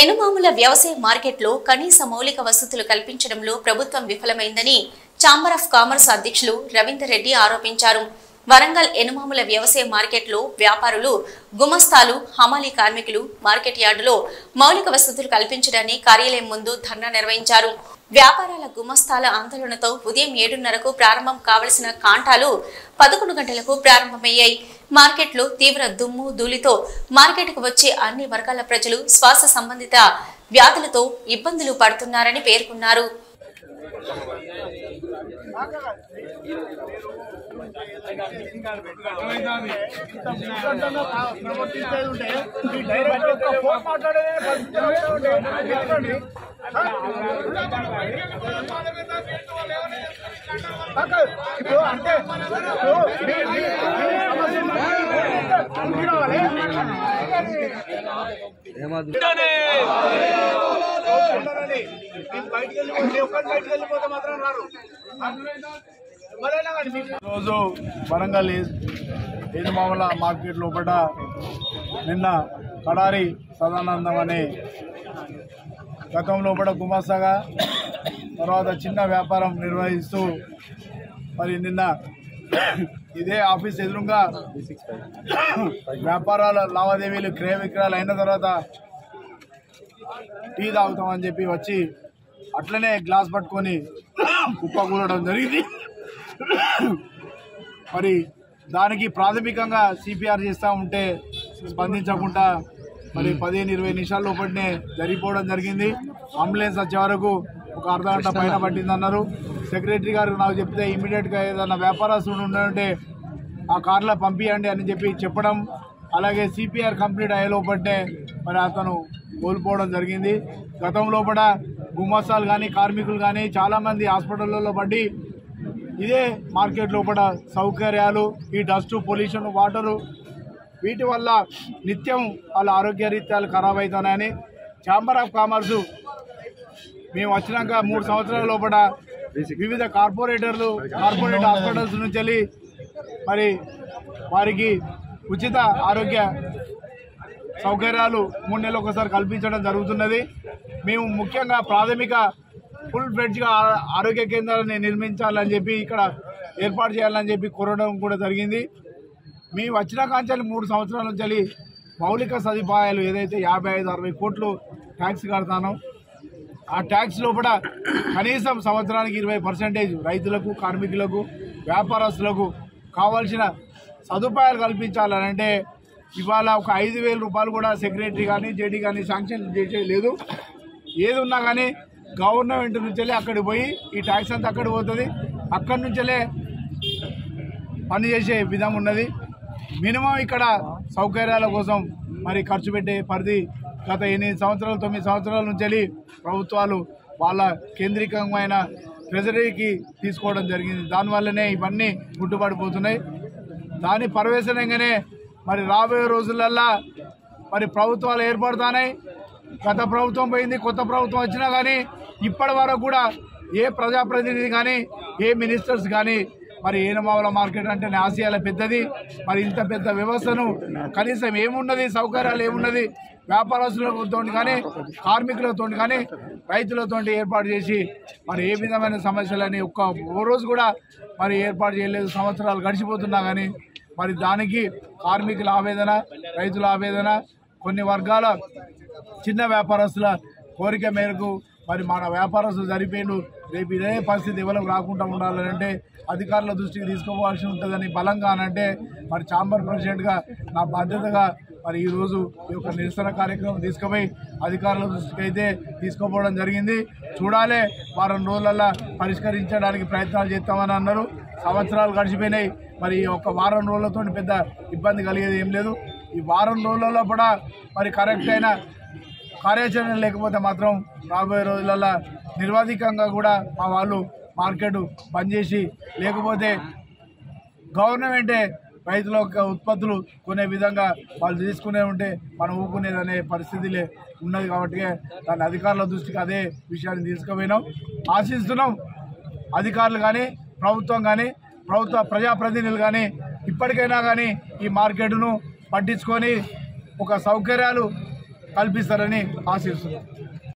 ఎనుమాముల వ్యవసాయ మార్కెట్లో కనీస మౌలిక వసతులు కల్పించడంలో ప్రభుత్వం విఫలమైందని ఛాంబర్ ఆఫ్ కామర్స్ అధ్యక్షులు రవీందర్ రెడ్డి ఆరోపించారు. వరంగల్ ఎనుమాముల వ్యవసాయ మార్కెట్లో వ్యాపారులు, గుమస్తాలు, హమాలీ కార్మికులు మార్కెట్ యార్డులో మౌలిక వసతులు కల్పించడాన్ని కార్యాలయం ముందు ధర్నా నిర్వహించారు. వ్యాపారాల గుమస్తాల ఆందోళనతో ఉదయం 7:30కు ప్రారంభం కావలసిన కాంటాలు 11 గంటలకు ప్రారంభమయ్యాయి. మార్కెట్లో తీవ్ర దుమ్ము ధూళితో మార్కెట్కు వచ్చే అన్ని వర్గాల ప్రజలు శ్వాస సంబంధిత వ్యాధులతో ఇబ్బందులు పడుతున్నారని పేర్కొన్నారు. రోజు వరంగల్ ఎనుమాముల మార్కెట్ లోపల నిన్న కడారి సదానందం అనే గతంలో కూడా గుమాస్తాగా తర్వాత చిన్న వ్యాపారం నిర్వహిస్తూ మరి నిన్న ఇదే ఆఫీస్ ఎదురుగా వ్యాపారాల లావాదేవీలు క్రయ విక్రయాలు అయిన తర్వాత టీ తాగుతామని చెప్పి వచ్చి అట్లనే గ్లాస్ పట్టుకొని కుప్పకూలడం జరిగింది. మరి దానికి ప్రాథమికంగా సిపిఆర్ చేస్తూ ఉంటే స్పందించకుండా మరి 15-20 నిమిషాల లోపలనే జరిగిపోవడం జరిగింది. అంబులెన్స్ వచ్చే వరకు ఒక అర్ధగంట పైన పట్టిందన్నారు. సెక్రటరీ గారు నాకు చెప్తే ఇమీడియట్గా ఏదైనా వ్యాపారస్తుడు ఉంటే ఆ కార్లో పంపించండి అని చెప్పి చెప్పడం, అలాగే సిపిఆర్ కంప్లీట్ అయ్యే లోపలనే మరి అతను కోల్పోవడం జరిగింది. గతంలో కూడా గుమస్తాలు కానీ కార్మికులు కానీ చాలామంది హాస్పిటల్లో పడి ఇదే మార్కెట్ లోపల సౌకర్యాలు, ఈ డస్ట్, పొల్యూషన్, వాటరు వీటి వల్ల నిత్యం వాళ్ళ ఆరోగ్య రీత్యాలు ఖరాబ్ అవుతున్నాయని ఛాంబర్ ఆఫ్ కామర్సు మేము వచ్చినాక 3 సంవత్సరాల లోపల వివిధ కార్పొరేట్ హాస్పిటల్స్ నుంచి వెళ్ళి మరి వారికి ఉచిత ఆరోగ్య సౌకర్యాలు 3 నెలలకు ఒకసారి కల్పించడం జరుగుతున్నది. మేము ముఖ్యంగా ప్రాథమిక ఫుల్ ఫ్లెడ్జ్గా ఆరోగ్య కేంద్రాన్ని నిర్మించాలని చెప్పి ఇక్కడ ఏర్పాటు చేయాలని చెప్పి కోరడం కూడా జరిగింది. మేము వచ్చిన కాంచాలి 3 సంవత్సరాల నుంచి మౌలిక సదుపాయాలు ఏదైతే 55-60 కోట్లు ట్యాక్స్ కడతానో ఆ ట్యాక్స్ లోపల కనీసం సంవత్సరానికి 20% రైతులకు, కార్మికులకు, వ్యాపారస్తులకు కావాల్సిన సదుపాయాలు కల్పించాలంటే ఇవాళ ఒక 5,000 రూపాయలు కూడా సెక్రటరీ కానీ జేడీ కానీ శాంక్షన్ చేసేది లేదు. ఏది ఉన్నా కానీ గవర్నమెంట్ నుంచి అక్కడికి పోయి ఈ ట్యాక్స్ అంతా అక్కడికి పోతుంది, అక్కడి నుంచే పనిచేసే విధం ఉన్నది. మినిమం ఇక్కడ సౌకర్యాల కోసం మరి ఖర్చు పెట్టే పరిధి గత 8 సంవత్సరాలు 9 సంవత్సరాల నుంచి ప్రభుత్వాలు వాళ్ళ కేంద్రీకమైన ట్రెజరీకి తీసుకోవడం జరిగింది. దానివల్లనే ఇవన్నీ గుట్టుపడిపోతున్నాయి. దాని పర్యవేక్షణంగానే మరి రాబోయే రోజులల్లో మరి ప్రభుత్వాలు ఏర్పడుతున్నాయి. గత ప్రభుత్వం పోయింది, కొత్త ప్రభుత్వం వచ్చినా కానీ ఇప్పటి వరకు కూడా ఏ ప్రజాప్రతినిధి కానీ ఏ మినిస్టర్స్ కానీ మరి ఎనుమాముల మార్కెట్ అంటే ఆసియాలో పెద్దది, మరి ఇంత పెద్ద వ్యవస్థను కనీసం ఏమున్నది, సౌకర్యాలు ఏమున్నది, వ్యాపారస్తులతో కానీ కార్మికులతో కానీ రైతులతో ఏర్పాటు చేసి మరి ఏ విధమైన సమస్యలని ఓ రోజు కూడా మరి ఏర్పాటు చేయలేదు. సంవత్సరాలు గడిచిపోతున్నా కానీ మరి దానికి కార్మికుల ఆవేదన, రైతుల ఆవేదన, కొన్ని వర్గాల చిన్న వ్యాపారస్తుల కోరిక మేరకు మరి మన వ్యాపారస్తులు సరిపోయిండు, రేపు ఇదే పరిస్థితి ఎవరికి రాకుండా ఉండాలంటే అధికారుల దృష్టికి తీసుకోవాల్సి ఉంటుందని బలంగా అనంటే మరి ఛాంబర్ ప్రెసిడెంట్గా నా బాధ్యతగా మరి ఈరోజు ఈ యొక్క నిరసన కార్యక్రమం తీసుకుపోయి అధికారుల దృష్టికి అయితే తీసుకోపోవడం జరిగింది. చూడాలి, వారం రోజులలో పరిష్కరించడానికి ప్రయత్నాలు చేస్తామని అన్నారు. సంవత్సరాలు గడిచిపోయినాయి. మరి ఒక వారం రోజులతో పెద్ద ఇబ్బంది కలిగేది ఏం లేదు. ఈ వారం రోజులలో కూడా మరి కరెక్ట్ అయిన కార్యాచరణ లేకపోతే మాత్రం రాబోయే రోజులలో నిర్వాధికంగా కూడా మా వాళ్ళు మార్కెట్ బంద్ చేసి, లేకపోతే గవర్నమెంటే రైతుల యొక్క ఉత్పత్తులు కొనే విధంగా వాళ్ళు తీసుకునే ఉంటే మనం ఊపుకునేదనే పరిస్థితిలే ఉన్నది. కాబట్టి దాని అధికారుల దృష్టికి అదే విషయాన్ని తీసుకుపోయినాం. ఆశిస్తున్నాం అధికారులు కానీ ప్రభుత్వం కానీ ప్రజాప్రతినిధులు కానీ ఇప్పటికైనా కానీ ఈ మార్కెట్ను పట్టించుకొని ఒక సౌకర్యాలు కల్పిస్తారని ఆశిస్తున్నాం.